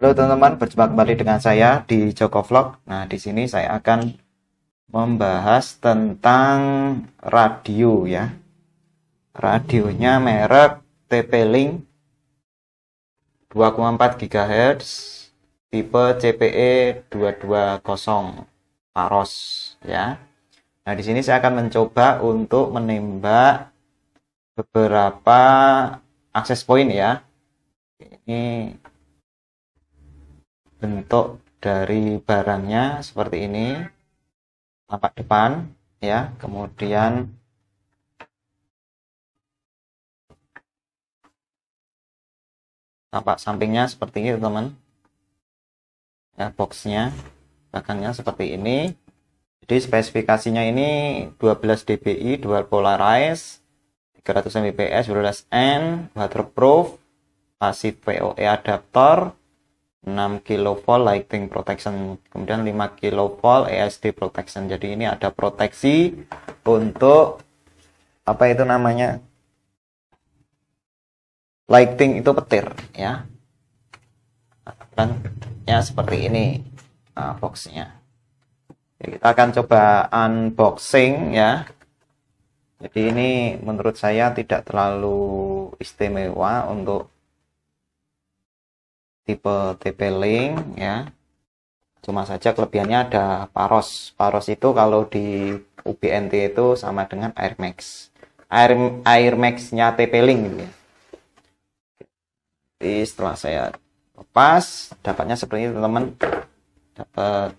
Halo teman-teman, berjumpa kembali dengan saya di Joko Vlog. Nah, di sini saya akan membahas tentang radio ya. Radionya merek TP-Link 2,4 GHz, tipe CPE 220 Paros ya. Nah, di sini saya akan mencoba untuk menembak beberapa akses point ya. Ini bentuk dari barangnya seperti ini, tampak depan ya, kemudian tampak sampingnya seperti ini teman-teman ya, boxnya belakangnya seperti ini. Jadi spesifikasinya ini 12 dBi dual polarized, 300 Mbps wireless N, waterproof, passive PoE adapter, 6 kV lighting protection, kemudian 5 kV ESD protection. Jadi ini ada proteksi untuk apa itu namanya, lighting itu petir ya. Dan ya seperti ini boxnya. Jadi kita akan coba unboxing ya. Jadi ini menurut saya tidak terlalu istimewa untuk tipe TP-Link ya. Cuma saja kelebihannya ada Paros. Paros itu kalau di UBNT itu sama dengan Air Max. Air Max-nya TP-Link gitu ya. Jadi setelah saya lepas, dapatnya seperti itu teman-teman. Dapat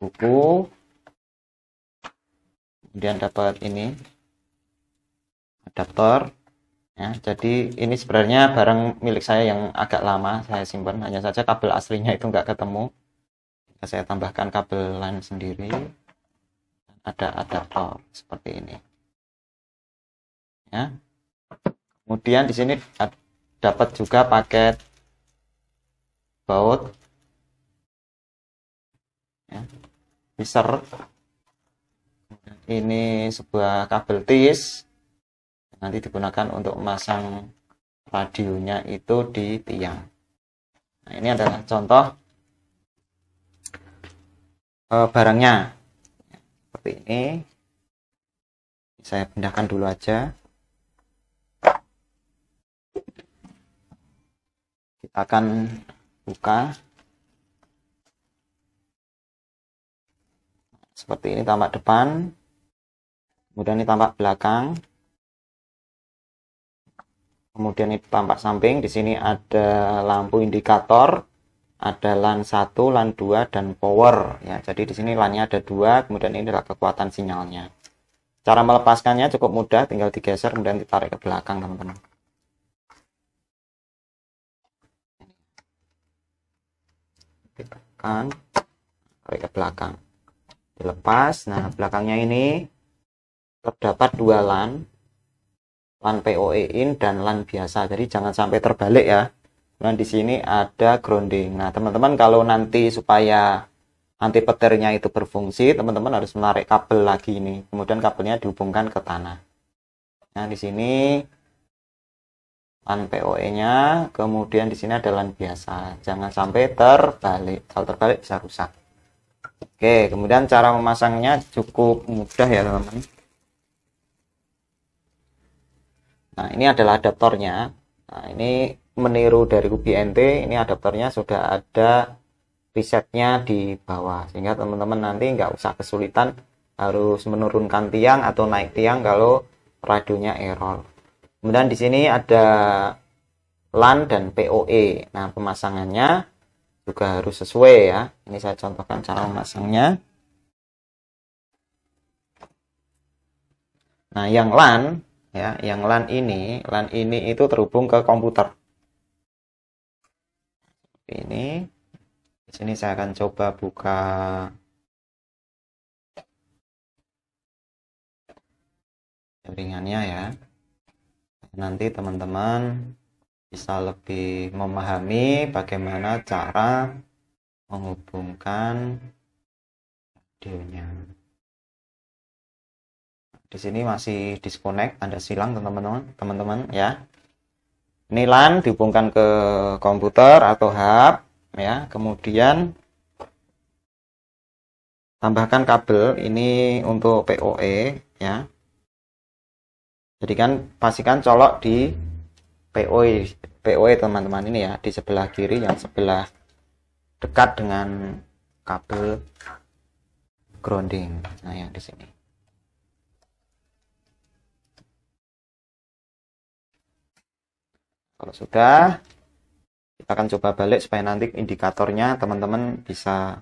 buku. Kemudian dapat ini adaptor. Ya, jadi ini sebenarnya barang milik saya yang agak lama saya simpan, hanya saja kabel aslinya itu nggak ketemu. Saya tambahkan kabel LAN sendiri. Ada adaptor seperti ini. Ya. Kemudian di sini dapat juga paket baut. Ya. Mixer. Ini sebuah kabel TIS. Nanti digunakan untuk memasang radionya itu di tiang. Nah, ini adalah contoh barangnya seperti ini. Saya pindahkan dulu aja. Kita akan buka seperti ini, tampak depan, kemudian ini tampak belakang. Kemudian ini tampak samping. Di sini ada lampu indikator, ada LAN 1, LAN 2 dan power ya. Jadi di sini LAN-nya ada 2, kemudian ini adalah kekuatan sinyalnya. Cara melepaskannya cukup mudah, tinggal digeser kemudian ditarik ke belakang, teman-teman. Ditekan, tarik ke belakang. Dilepas. Nah, belakangnya ini terdapat 2 LAN. LAN PoE in dan LAN biasa. Jadi jangan sampai terbalik ya. Dan di sini ada grounding. Nah, teman-teman kalau nanti supaya anti petirnya itu berfungsi, teman-teman harus menarik kabel lagi ini. Kemudian kabelnya dihubungkan ke tanah. Nah, di sini LAN PoE-nya, kemudian di sini ada LAN biasa. Jangan sampai terbalik. Kalau terbalik bisa rusak. Oke, kemudian cara memasangnya cukup mudah ya, teman-teman. Nah, ini adalah adaptornya. Nah, ini meniru dari UBNT, ini adaptornya sudah ada presetnya di bawah, sehingga teman-teman nanti nggak usah kesulitan harus menurunkan tiang atau naik tiang kalau radionya error. Kemudian di sini ada LAN dan PoE. Nah, pemasangannya juga harus sesuai ya. Ini saya contohkan cara memasangnya. Nah, yang LAN ya, yang LAN ini itu terhubung ke komputer. Ini di sini saya akan coba buka jaringannya ya. Nanti teman-teman bisa lebih memahami bagaimana cara menghubungkan radionya. Di sini masih disconnect, ada silang teman-teman ya. Ini LAN dihubungkan ke komputer atau hub. ya. Kemudian tambahkan kabel ini untuk PoE ya. Jadi kan pastikan colok di PoE teman-teman ini ya, di sebelah kiri yang sebelah dekat dengan kabel grounding. Nah, yang di sini. Kalau sudah, kita akan coba balik supaya nanti indikatornya teman-teman bisa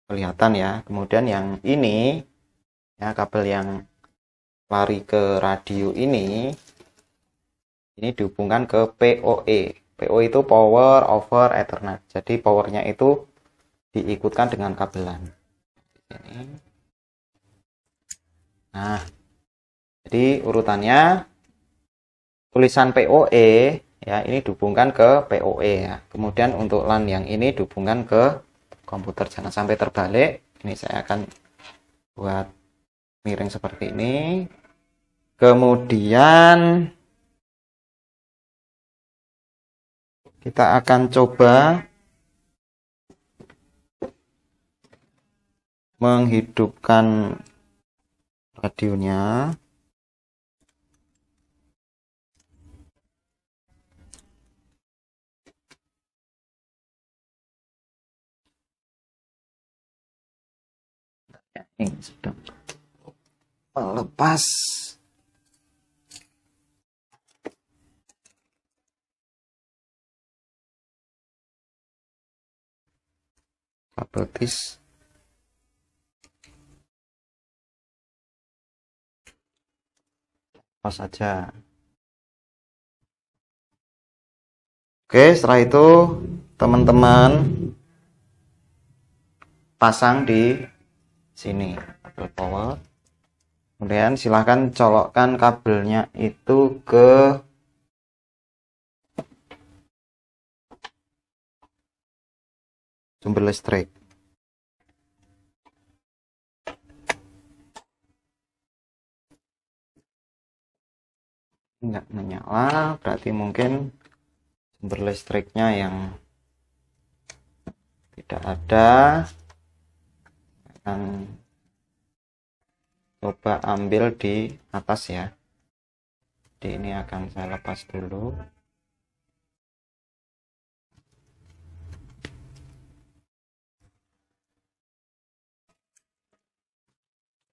kelihatan ya. Kemudian yang ini ya, kabel yang lari ke radio ini dihubungkan ke PoE. PoE itu power over ethernet. Jadi powernya itu diikutkan dengan kabelan. Nah, jadi urutannya tulisan PoE ya, ini dihubungkan ke PoE ya. Kemudian untuk LAN yang ini dihubungkan ke komputer, jangan sampai terbalik. Ini saya akan buat miring seperti ini. Kemudian kita akan coba menghidupkan radionya. Ini sedang melepas. Kabel tis. Pas saja. Oke, setelah itu teman-teman pasang di sini kabel power. Kemudian silahkan colokkan kabelnya itu ke sumber listrik. Nggak menyala, berarti mungkin sumber listriknya yang tidak ada. Akan coba ambil di atas ya. Jadi ini akan saya lepas dulu.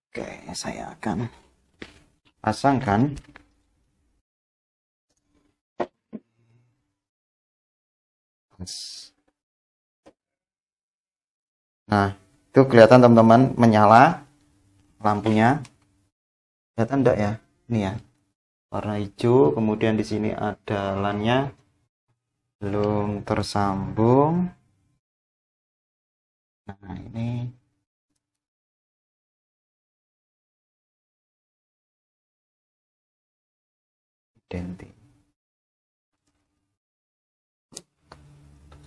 Oke, saya akan pasangkan. Nah, itu kelihatan teman-teman menyala lampunya. Kelihatan enggak ya? Ini ya. Warna hijau, kemudian di sini ada LAN-nya belum tersambung. Nah, ini identik.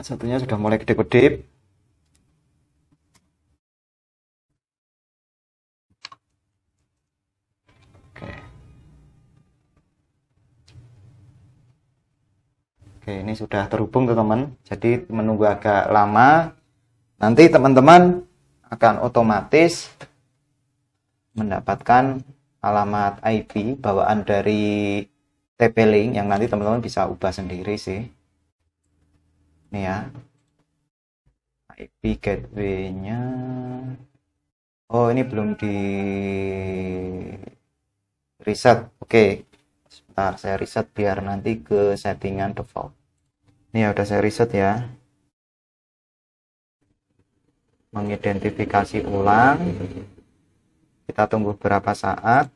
Satunya sudah mulai kedip-kedip. Oke, ini sudah terhubung teman-teman. Jadi menunggu agak lama. Nanti teman-teman akan otomatis mendapatkan alamat IP bawaan dari TP-Link yang nanti teman-teman bisa ubah sendiri sih. Ini ya. IP gateway-nya. Oh, ini belum di reset. Oke. Sebentar, saya reset biar nanti ke settingan default. Ini ya udah saya reset ya. Mengidentifikasi ulang. Kita tunggu beberapa saat.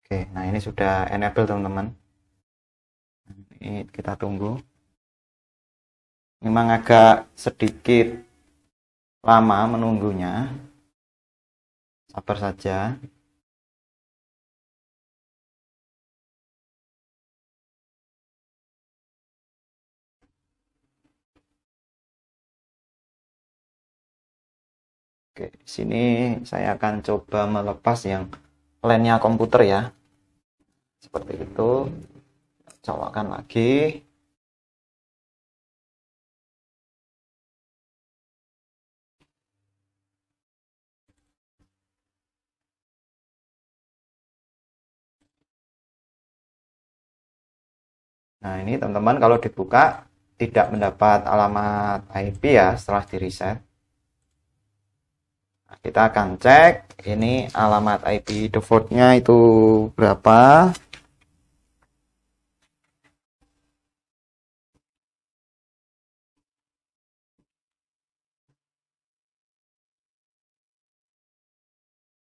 Oke, nah ini sudah enable teman-teman. Ini kita tunggu. Memang agak sedikit lama menunggunya. Sabar saja. Oke, di sini saya akan coba melepas yang LAN-nya komputer ya. Seperti itu. Colokkan lagi. Nah, ini teman-teman kalau dibuka tidak mendapat alamat IP ya setelah di reset. Nah, kita akan cek ini alamat IP defaultnya itu berapa.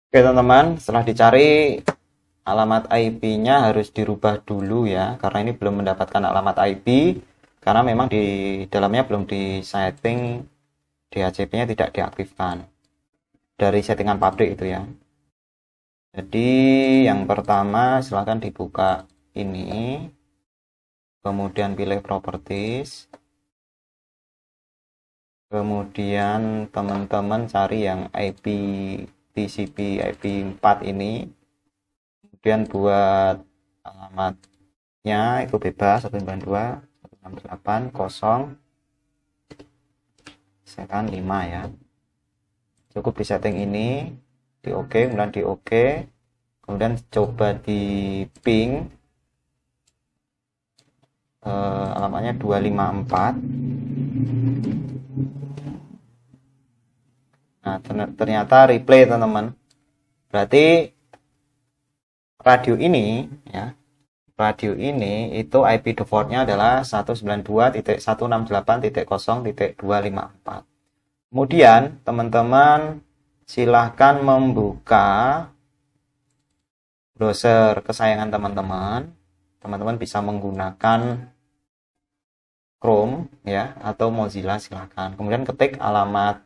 Oke teman-teman, setelah dicari alamat IP-nya harus dirubah dulu ya, karena ini belum mendapatkan alamat IP, karena memang di dalamnya belum di setting, DHCP-nya tidak diaktifkan dari settingan pabrik itu ya. Jadi yang pertama silahkan dibuka ini, kemudian pilih properties, kemudian teman-teman cari yang IP TCP IP 4 ini, kemudian buat alamatnya itu bebas 192.168.0/5 ya. Cukup di setting ini, di OK, kemudian di OK, kemudian coba di ping alamatnya 254. Nah, ternyata replay teman-teman. Berarti radio ini ya, radio ini itu IP defaultnya adalah 192.168.0.254. Kemudian teman-teman silahkan membuka browser kesayangan teman-teman. Teman-teman bisa menggunakan Chrome ya atau Mozilla silahkan. Kemudian ketik alamatnya.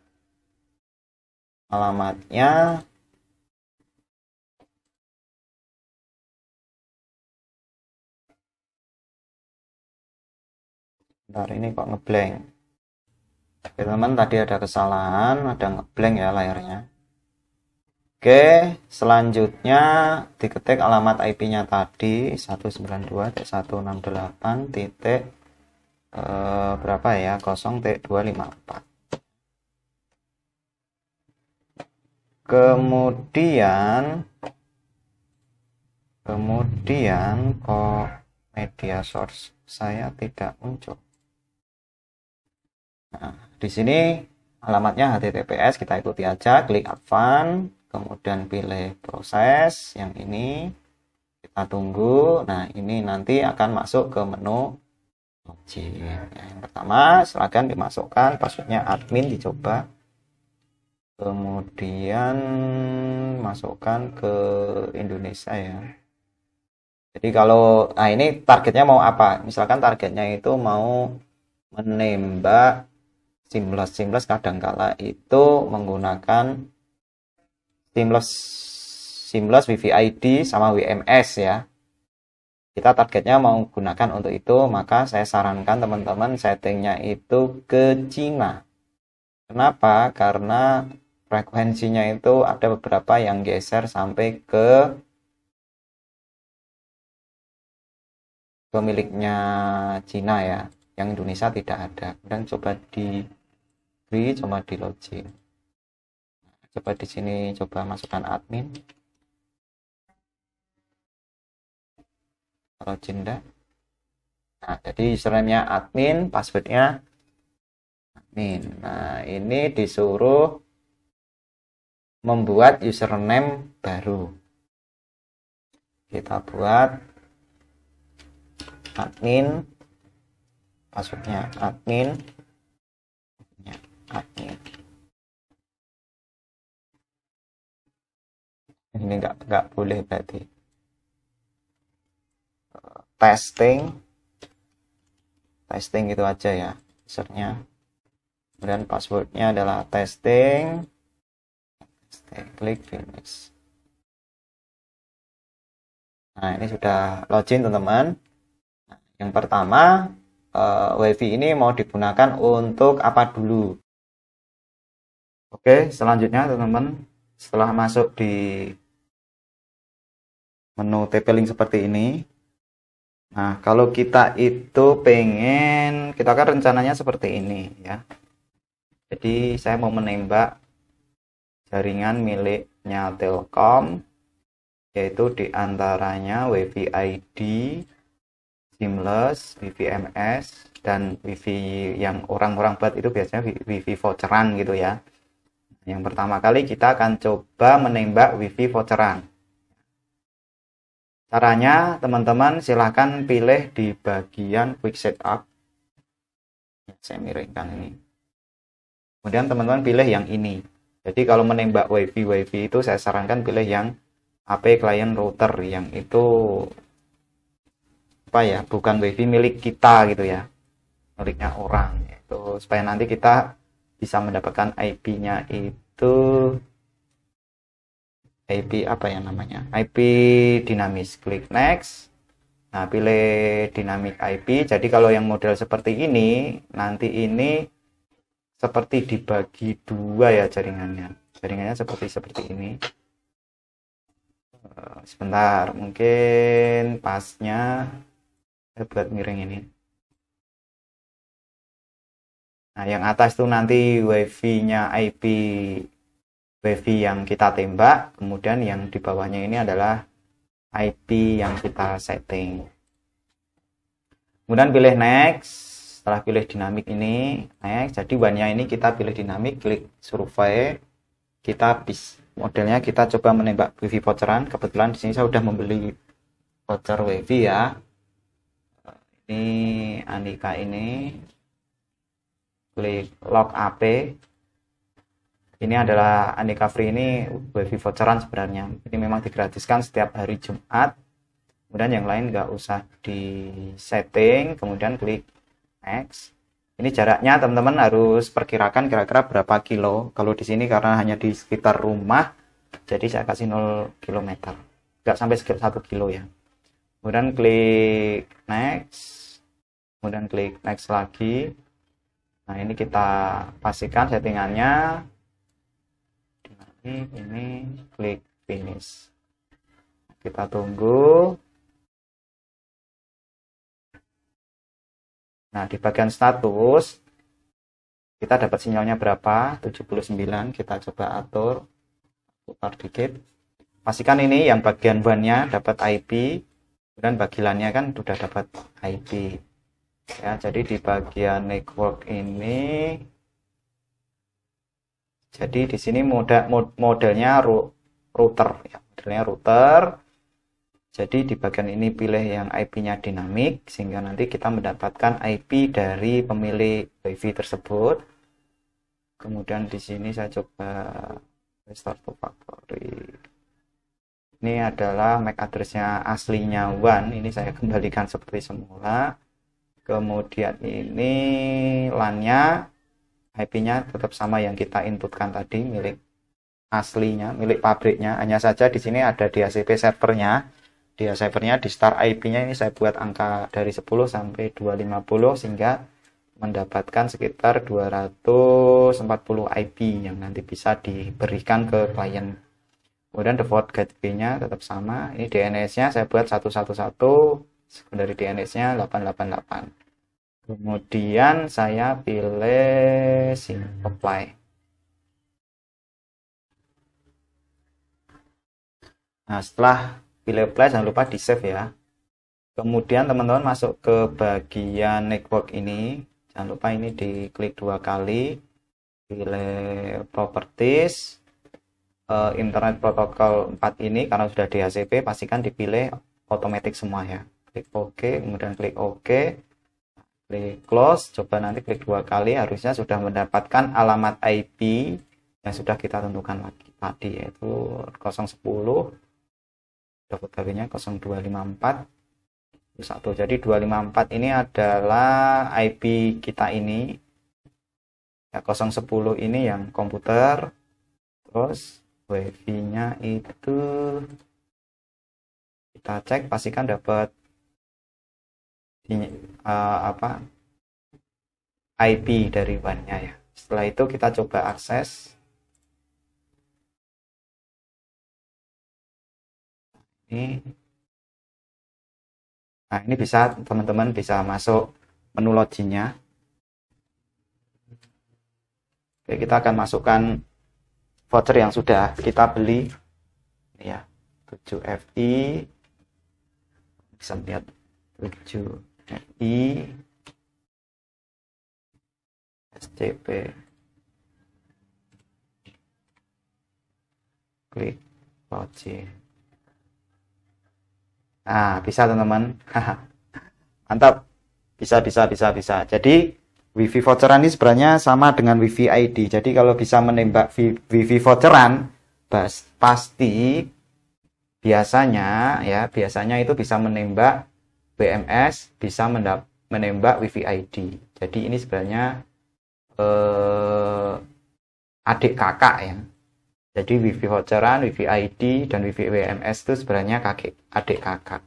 Bentar, ini kok ngeblank. Oke, teman-teman, tadi ada kesalahan, ada ngeblank ya layarnya. Oke, selanjutnya diketik alamat IP-nya tadi 192.168. Berapa ya? 0.254. Kemudian kok media source saya tidak muncul. Nah, di sini alamatnya HTTPS, kita ikuti aja, klik advance, kemudian pilih proses yang ini, kita tunggu. Nah, ini nanti akan masuk ke menu login. Yang pertama, silahkan dimasukkan passwordnya admin, dicoba. Kemudian masukkan ke Indonesia ya. Jadi kalau, nah ini targetnya mau apa? Misalkan targetnya itu mau menembak seamless kadangkala itu menggunakan seamless Wi-Fi ID sama WMS ya. Kita targetnya mau gunakan untuk itu, maka saya sarankan teman-teman settingnya itu ke Cina. Kenapa? Karena frekuensinya itu ada beberapa yang geser sampai ke miliknya Cina ya, yang Indonesia tidak ada. Dan coba di login. Coba di sini coba masukkan admin. Login dah. Nah, jadi username-nya admin, passwordnya admin. Nah, ini disuruh membuat username baru. Kita buat admin, passwordnya admin, admin. Ini nggak boleh berarti. Testing itu aja ya usernya. Kemudian passwordnya adalah testing. Klik finish. Nah, ini sudah login teman-teman. Nah, yang pertama, WiFi ini mau digunakan untuk apa dulu? Oke, selanjutnya teman-teman, setelah masuk di menu TP-Link seperti ini, nah kalau kita itu pengen, kita kan rencananya seperti ini ya. Jadi saya mau menembak jaringan miliknya Telkom, yaitu diantaranya WiFi ID, Seamless, WiFi MS, dan WiFi yang orang-orang buat itu biasanya WiFi voucheran gitu ya. Yang pertama kali kita akan coba menembak WiFi voucheran. Caranya teman-teman silahkan pilih di bagian Quick Setup. Saya miringkan ini. Kemudian teman-teman pilih yang ini. Jadi kalau menembak WiFi itu saya sarankan pilih yang AP Client Router, yang itu apa ya, bukan WiFi milik kita gitu ya, miliknya orang. Itu supaya nanti kita bisa mendapatkan IP-nya itu IP apa ya namanya, IP dinamis. Klik next. Nah, pilih dynamic IP. Jadi kalau yang model seperti ini, nanti ini seperti dibagi dua ya jaringannya. Jaringannya seperti ini. Sebentar, mungkin pasnya saya buat miring ini. Nah, yang atas itu nanti WiFi-nya IP WiFi yang kita tembak, kemudian yang di bawahnya ini adalah IP yang kita setting. Kemudian pilih next. Setelah pilih dinamik ini, next. Jadi WAN-nya ini kita pilih dinamik, klik survei. Kita modelnya kita coba menembak WiFi voucheran. Kebetulan di sini saya sudah membeli voucher WiFi ya. Ini Andika ini. Klik log AP. Ini adalah Andika Free, ini WiFi voucheran sebenarnya. Ini memang digratiskan setiap hari Jumat. Kemudian yang lain nggak usah di setting. Kemudian klik next. Ini jaraknya teman-teman harus perkirakan kira-kira berapa kilo. Kalau di sini karena hanya di sekitar rumah, jadi saya kasih 0 km. Nggak sampai sekitar 1 kilo ya. Kemudian klik next. Kemudian klik next lagi. Nah, ini kita pastikan settingannya. Ini klik finish. Kita tunggu. Nah, di bagian status kita dapat sinyalnya berapa? 79. Kita coba atur, putar dikit. Pastikan ini yang bagian WAN-nya dapat IP, dan bagi LAN-nya kan sudah dapat IP. Ya, jadi di bagian network ini, jadi di sini modelnya router ya, modelnya router. Jadi di bagian ini pilih yang IP-nya dinamik, sehingga nanti kita mendapatkan IP dari pemilik WiFi tersebut. Kemudian di sini saya coba restart to factory. Ini adalah MAC address-nya aslinya WAN. Ini saya kembalikan seperti semula. Kemudian ini LAN-nya, IP-nya tetap sama yang kita inputkan tadi, milik aslinya, milik pabriknya. Hanya saja di sini ada DHCP servernya. Servernya di start IP-nya ini saya buat angka dari 10 sampai 250 sehingga mendapatkan sekitar 240 IP yang nanti bisa diberikan ke klien. Kemudian default gateway-nya tetap sama. Ini DNS-nya saya buat 111, secondary DNS-nya 888. Kemudian saya pilih SIM apply. Nah, setelah pilih apply jangan lupa di save ya. Kemudian teman-teman masuk ke bagian network ini, jangan lupa ini diklik 2 kali, pilih properties, internet protokol 4 ini karena sudah DHCP pastikan dipilih otomatis semua ya. Klik OK, kemudian klik OK, klik close, coba nanti klik 2 kali, harusnya sudah mendapatkan alamat IP yang sudah kita tentukan tadi, yaitu 010, dapat HP-nya 0254 1. Jadi 254 ini adalah IP kita ini ya, 010 ini yang komputer, terus WiFi-nya itu kita cek, pastikan dapat IP dari WAN-nya ya. Setelah itu kita coba akses. Ini. Nah, ini bisa teman-teman bisa masuk menu loginnya. Oke, kita akan masukkan voucher yang sudah kita beli. Ini ya, 7FI. Bisa lihat 7FI SCP. Klik voucher. Nah, bisa teman-teman. Mantap. Bisa. Jadi WiFi voucheran ini sebenarnya sama dengan WiFi ID. Jadi kalau bisa menembak WiFi voucheran, pasti biasanya itu bisa menembak WMS, bisa menembak WiFi ID. Jadi ini sebenarnya adik kakak ya. Jadi WiFi voucheran, WiFi ID, dan WiFi WMS itu sebenarnya adik kakak.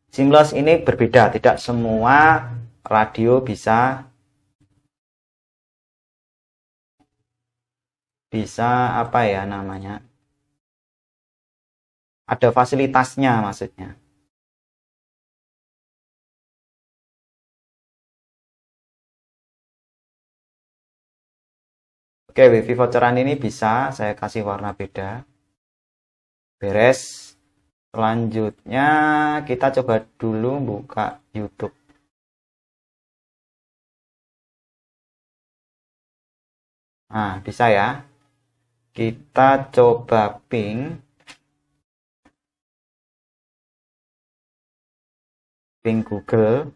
Seamless ini berbeda, tidak semua radio bisa apa ya namanya? Ada fasilitasnya maksudnya. Oke, WiFi voucheran ini bisa saya kasih warna beda. Beres. Selanjutnya kita coba dulu buka YouTube. Nah, bisa ya. Kita coba ping Google.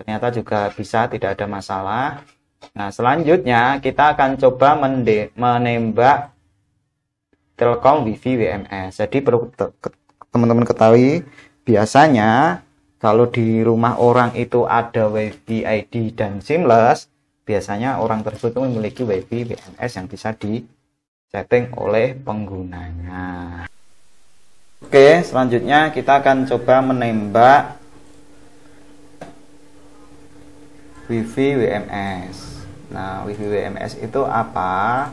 Ternyata juga bisa, tidak ada masalah. Nah, selanjutnya kita akan coba menembak Telkom WiFi WMS. Jadi perlu teman-teman ketahui, biasanya kalau di rumah orang itu ada WiFi ID dan seamless, biasanya orang tersebut memiliki WiFi WMS yang bisa di-setting oleh penggunanya. Oke, selanjutnya kita akan coba menembak WiFi WMS. Nah, WiFi WMS itu apa?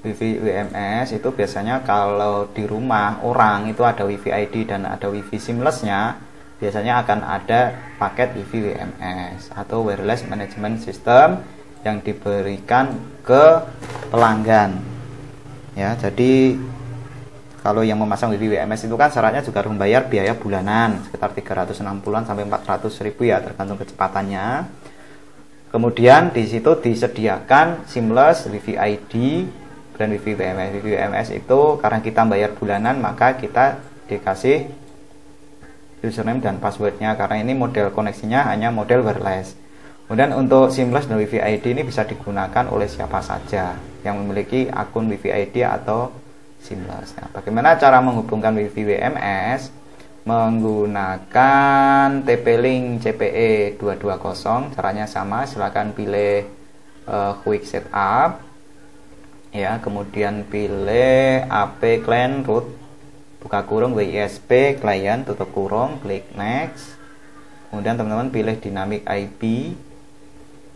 WiFi WMS itu biasanya kalau di rumah orang itu ada WiFi ID dan ada WiFi seamless-nya, biasanya akan ada paket WiFi WMS atau Wireless Management System yang diberikan ke pelanggan. Ya, jadi kalau yang memasang WiFi WMS itu kan syaratnya juga harus membayar biaya bulanan sekitar 360-an sampai 400.000 ya, tergantung kecepatannya. Kemudian di situ disediakan seamless WiFi ID dan WiFi WMS. WiFi WMS itu karena kita bayar bulanan, maka kita dikasih username dan passwordnya, karena ini model koneksinya hanya model wireless. Kemudian untuk seamless dan WiFi ID ini bisa digunakan oleh siapa saja yang memiliki akun WiFi ID atau seamless. Nah, bagaimana cara menghubungkan WiFi WMS? Menggunakan TP-Link CPE 220. Caranya sama, silakan pilih Quick Setup ya, kemudian pilih AP Client Root buka kurung WISP Client tutup kurung, klik Next. Kemudian teman-teman pilih Dynamic IP,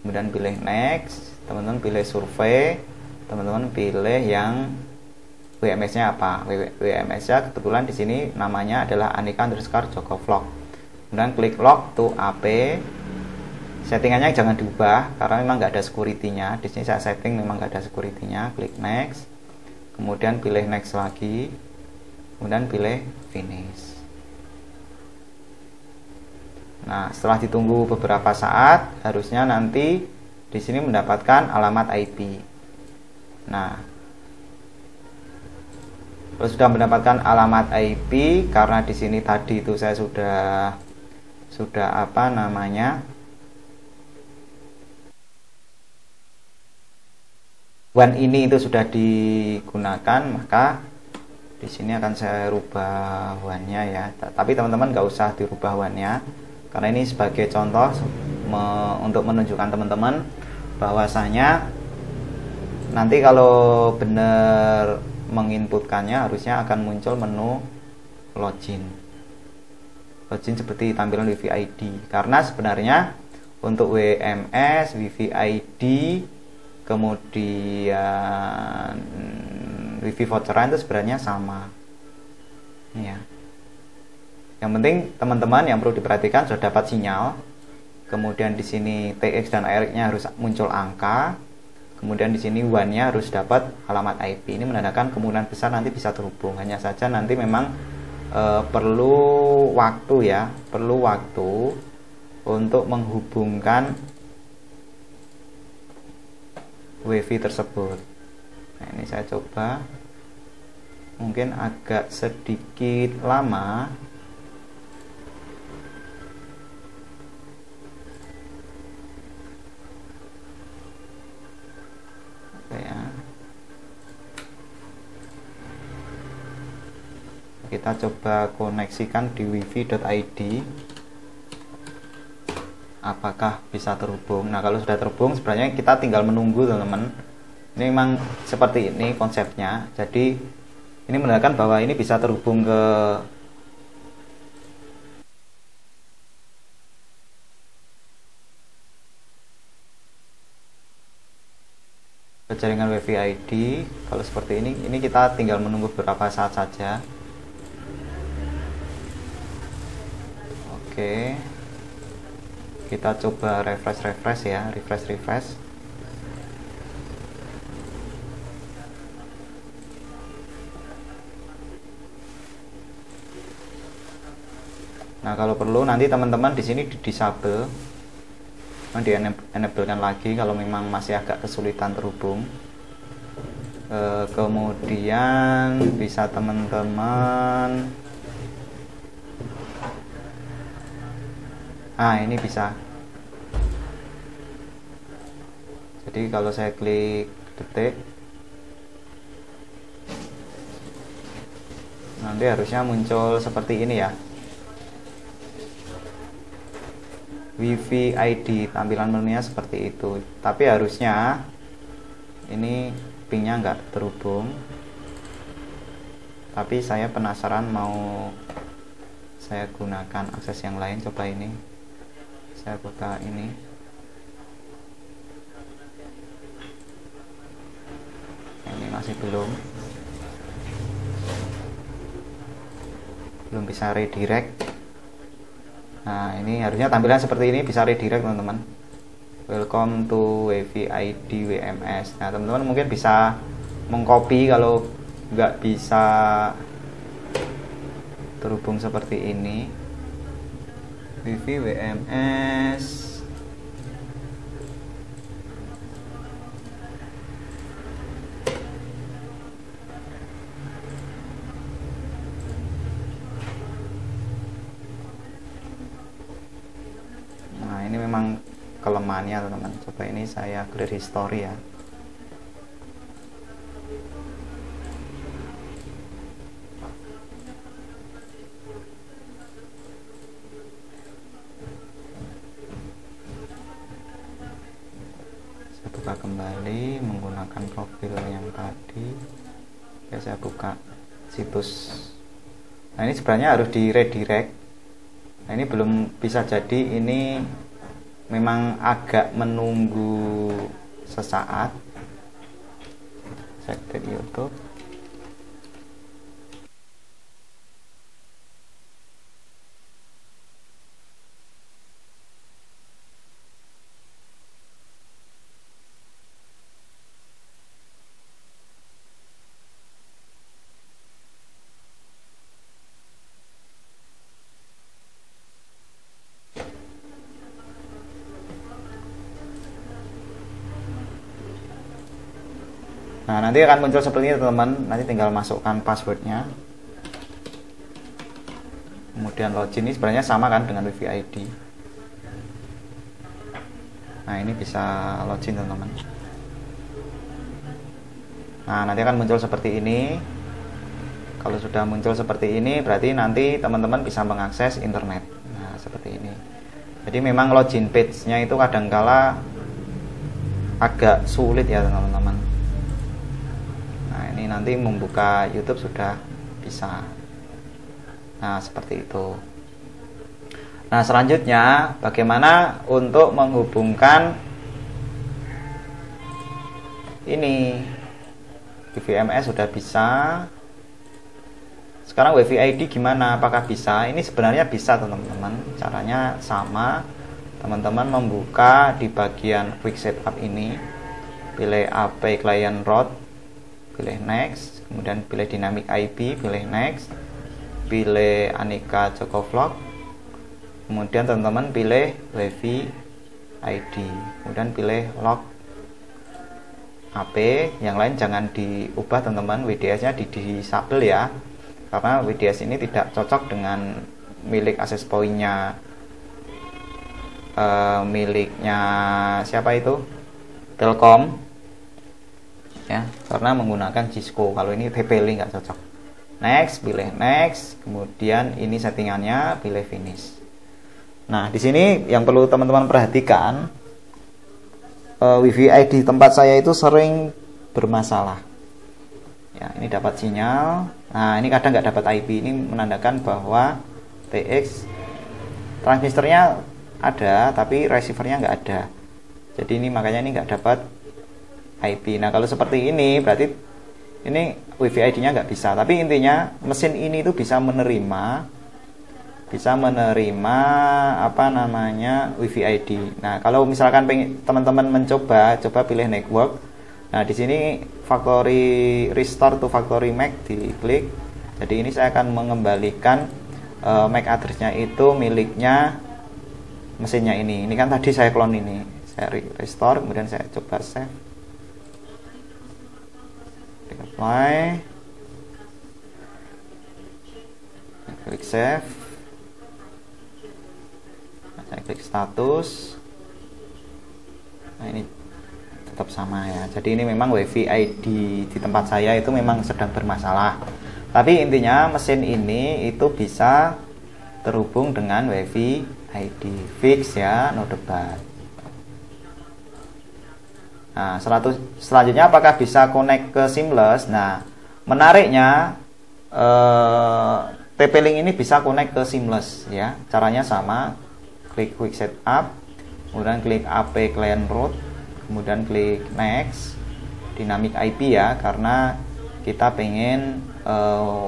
kemudian pilih Next. Teman-teman pilih Survey, teman-teman pilih yang WMS-nya apa? WMS-nya kebetulan di sini namanya adalah Anika_Joko_Vlog. Kemudian klik Log to AP. Settingannya jangan diubah karena memang nggak ada security-nya. Di sini saya setting memang nggak ada security-nya. Klik Next. Kemudian pilih Next lagi. Kemudian pilih Finish. Nah, setelah ditunggu beberapa saat, harusnya nanti di sini mendapatkan alamat IP. Nah, kalau sudah mendapatkan alamat IP, karena di sini tadi itu saya sudah apa namanya, WAN ini itu sudah digunakan, maka di sini akan saya rubah WAN-nya ya. Tapi teman-teman nggak usah dirubah WAN-nya, karena ini sebagai contoh untuk menunjukkan teman-teman bahwasanya nanti kalau benar menginputkannya harusnya akan muncul menu login seperti tampilan WiFi ID. Karena sebenarnya untuk WMS, WiFi ID, kemudian WiFi voucheran itu sebenarnya sama ya. Yang penting teman-teman yang perlu diperhatikan sudah dapat sinyal, kemudian di sini TX dan ARX-nya harus muncul angka, kemudian di sini WAN-nya harus dapat alamat IP. Ini menandakan kemungkinan besar nanti bisa terhubung. Hanya saja nanti memang perlu waktu ya, perlu waktu untuk menghubungkan WiFi tersebut. Nah, ini saya coba, mungkin agak sedikit lama. Ya. Kita coba koneksikan di wifi.id, apakah bisa terhubung. Nah, kalau sudah terhubung sebenarnya kita tinggal menunggu teman-teman. Ini memang seperti ini konsepnya. Jadi ini menandakan bahwa ini bisa terhubung ke jaringan WiFi ID. Kalau seperti ini kita tinggal menunggu beberapa saat saja. Oke, kita coba refresh ya, refresh. Nah, kalau perlu nanti teman-teman di sini di disable, di enablekan lagi kalau memang masih agak kesulitan terhubung. Kemudian bisa teman-teman, nah ini bisa. Jadi kalau saya klik detik, nanti harusnya muncul seperti ini ya, WiFi ID, tampilan menunya seperti itu. Tapi harusnya ini pingnya nggak terhubung. Tapi saya penasaran, mau saya gunakan akses yang lain. Coba ini, saya buka ini. Ini masih belum bisa redirect. Nah, ini harusnya tampilan seperti ini, bisa redirect teman-teman. Welcome to WiFi ID WMS. Nah, teman-teman mungkin bisa mengcopy kalau nggak bisa terhubung seperti ini. WiFi WMS. Ini memang kelemahannya teman-teman. Coba ini saya clear history ya. Saya buka kembali menggunakan profil yang tadi. Ya, saya buka situs. Nah, ini sebenarnya harus di redirect. Nah, ini belum bisa jadi, ini memang agak menunggu sesaat. Saya klik YouTube. Nah, nanti akan muncul seperti ini teman-teman. Nanti tinggal masukkan passwordnya, kemudian login. Ini sebenarnya sama kan dengan WiFi ID. Nah, ini bisa login teman-teman. Nah, nanti akan muncul seperti ini. Kalau sudah muncul seperti ini, berarti nanti teman-teman bisa mengakses internet. Nah, seperti ini. Jadi memang login page-nya itu kadangkala agak sulit ya teman-teman. Ini nanti membuka YouTube sudah bisa. Nah, seperti itu. Nah, selanjutnya bagaimana untuk menghubungkan ini? WiFi MS sudah bisa. Sekarang WiFi ID gimana? Apakah bisa? Ini sebenarnya bisa teman-teman. Caranya sama. Teman-teman membuka di bagian quick setup ini, pilih AP client route, pilih next, kemudian pilih dynamic IP, pilih next, pilih Anika Joko Vlog, kemudian teman-teman pilih WiFi ID, kemudian pilih log AP. Yang lain jangan diubah teman-teman, WDS nya di disable ya, karena WDS ini tidak cocok dengan milik access point-nya miliknya siapa itu, Telkom ya, karena menggunakan Cisco. Kalau ini TP-Link nggak cocok. Next, pilih next, kemudian ini settingannya, pilih finish. Nah, di sini yang perlu teman-teman perhatikan, WiFi ID tempat saya itu sering bermasalah. Ya, ini dapat sinyal. Nah, ini kadang nggak dapat IP. Ini menandakan bahwa TX transmistornya ada, tapi receivernya nggak ada. Jadi ini makanya ini nggak dapat IP. Nah, kalau seperti ini berarti ini WiFi ID-nya nggak bisa. Tapi intinya mesin ini itu bisa menerima apa namanya WiFi ID. Nah, kalau misalkan teman-teman coba pilih network. Nah, di sini factory restore to factory MAC diklik. Jadi ini saya akan mengembalikan MAC address-nya itu miliknya mesinnya ini. Ini kan tadi saya clone ini. Saya restore, kemudian saya coba save. Apply. Klik save. Saya klik status. Nah, ini tetap sama ya. Jadi ini memang WiFi ID di tempat saya itu memang sedang bermasalah. Tapi intinya mesin ini itu bisa terhubung dengan WiFi ID fix ya, no debat. Nah, selanjutnya apakah bisa connect ke seamless? Nah, menariknya TP-Link ini bisa connect ke seamless ya. Caranya sama. Klik quick setup, kemudian klik AP client route, kemudian klik next, dynamic IP ya, karena kita pengen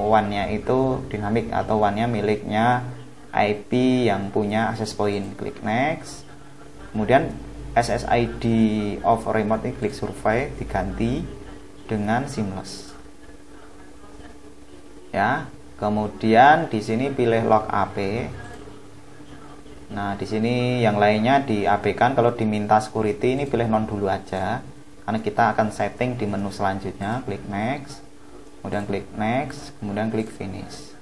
WAN-nya itu dinamik atau WAN-nya miliknya IP yang punya access point. Klik next, kemudian SSID of remote ini klik survey, diganti dengan seamless ya. Kemudian di sini pilih log AP. Nah, di sini yang lainnya di AP kan. Kalau diminta security ini pilih non dulu aja, karena kita akan setting di menu selanjutnya. Klik next, kemudian klik next, kemudian klik finish.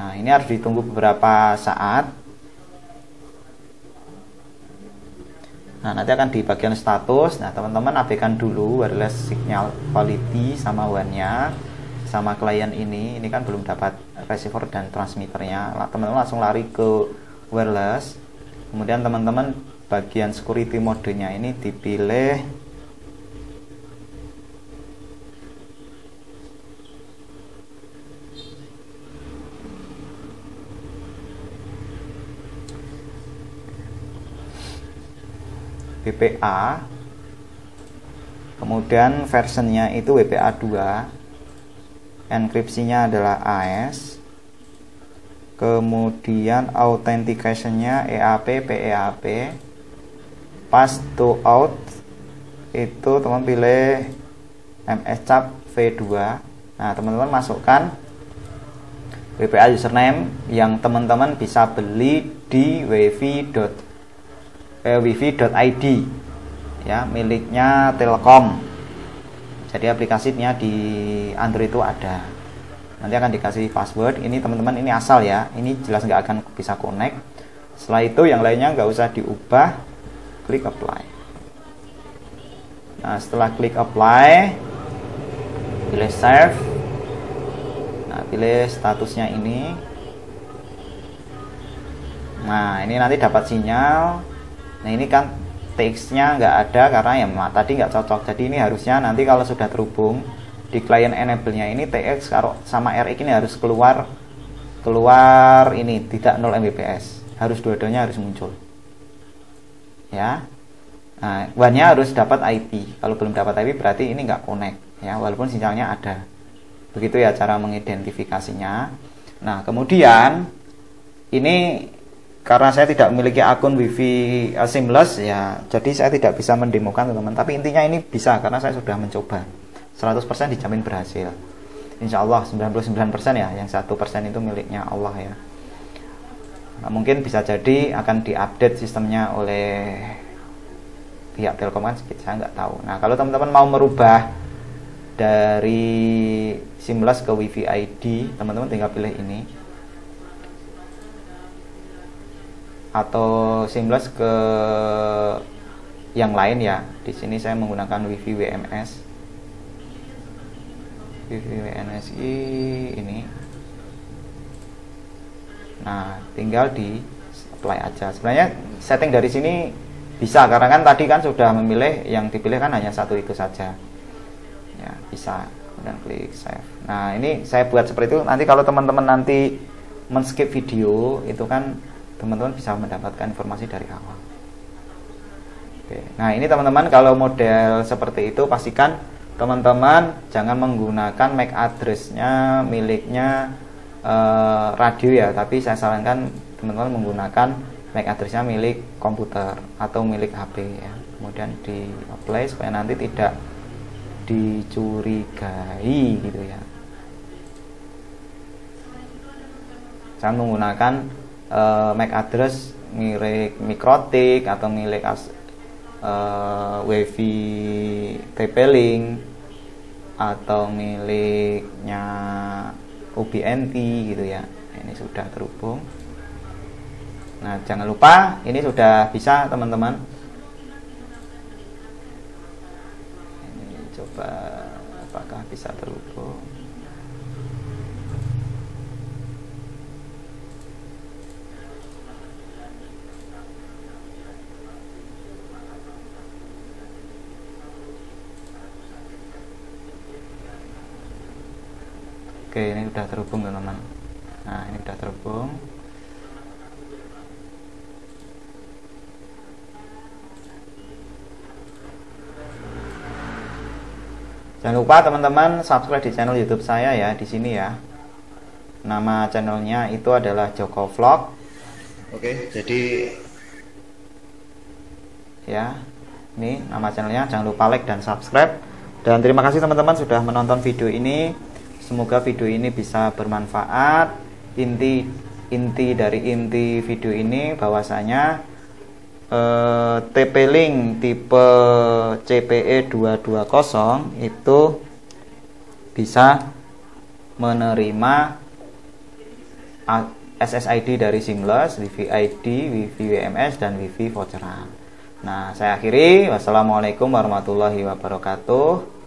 Nah, ini harus ditunggu beberapa saat. Nah, nanti akan di bagian status. Nah, teman-teman abaikan dulu wireless signal quality sama WAN-nya sama klien ini. Ini kan belum dapat receiver dan transmitternya. Teman-teman langsung lari ke wireless. Kemudian teman-teman bagian security modenya ini dipilih WPA, kemudian versionnya itu WPA 2, enkripsinya adalah AS, kemudian authenticationnya EAP, PEAP, pass to out itu teman pilih MSCAP V2. Nah, teman-teman masukkan WPA username yang teman-teman bisa beli di wifi.id ya, miliknya Telkom. Jadi aplikasinya di Android itu ada. Nanti akan dikasih password. Ini teman-teman ini asal ya, ini jelas nggak akan bisa connect. Setelah itu yang lainnya nggak usah diubah. Klik apply. Nah, setelah klik apply, pilih save. Nah, pilih statusnya ini. Nah, ini nanti dapat sinyal. Nah, ini kan TX-nya nggak ada karena ya tadi nggak cocok. Jadi ini harusnya nanti kalau sudah terhubung di client enable-nya ini TX sama RX ini harus keluar ini tidak 0 Mbps, harus dua-duanya harus muncul ya. Nah, WAN-nya harus dapat IP. Kalau belum dapat IP berarti ini nggak connect ya, walaupun sinyalnya ada. Begitu ya cara mengidentifikasinya. Nah, kemudian ini karena saya tidak memiliki akun WiFi Seamless ya, jadi saya tidak bisa mendemokan teman-teman. Tapi intinya ini bisa karena saya sudah mencoba. 100% dijamin berhasil. Insya Allah 99% ya, yang 1% itu miliknya Allah ya. Nah, mungkin bisa jadi akan diupdate sistemnya oleh pihak Telkom kan, saya nggak tahu. Nah, kalau teman-teman mau merubah dari Seamless ke WiFi ID, teman-teman tinggal pilih ini. Atau Seamless ke yang lain ya. Di sini saya menggunakan WiFi WMS. WiFi WNSI ini. Nah, tinggal di apply aja. Sebenarnya setting dari sini bisa, karena kan tadi kan sudah memilih, yang dipilih kan hanya satu itu saja. Ya, bisa. Dan klik save. Nah, ini saya buat seperti itu. Nanti kalau teman-teman nanti men-skip video, itu kan teman-teman bisa mendapatkan informasi dari awal. Oke. Nah, ini teman-teman kalau model seperti itu pastikan teman-teman jangan menggunakan MAC address-nya miliknya radio ya, tapi saya sarankan teman-teman menggunakan MAC address-nya milik komputer atau milik HP ya. Kemudian di apply supaya nanti tidak dicurigai gitu ya. Saya menggunakan MAC address milik Mikrotik atau milik WiFi TP-Link atau miliknya UBNT gitu ya. Ini sudah terhubung. Nah, jangan lupa ini sudah bisa teman-teman. Ini coba apakah bisa terhubung. Oke, ini sudah terhubung teman-teman. Nah, ini sudah terhubung. Jangan lupa teman-teman subscribe di channel YouTube saya ya, di sini ya. Nama channelnya itu adalah Joko Vlog. Oke, jadi ya, ini nama channelnya. Jangan lupa like dan subscribe. Dan terima kasih teman-teman sudah menonton video ini. Semoga video ini bisa bermanfaat. Inti dari video ini bahwasanya TP-Link tipe CPE 220 itu bisa menerima SSID dari Seamless, WiFi ID, WiFi WMS, dan WiFi voucheran. Nah, saya akhiri. Wassalamualaikum warahmatullahi wabarakatuh.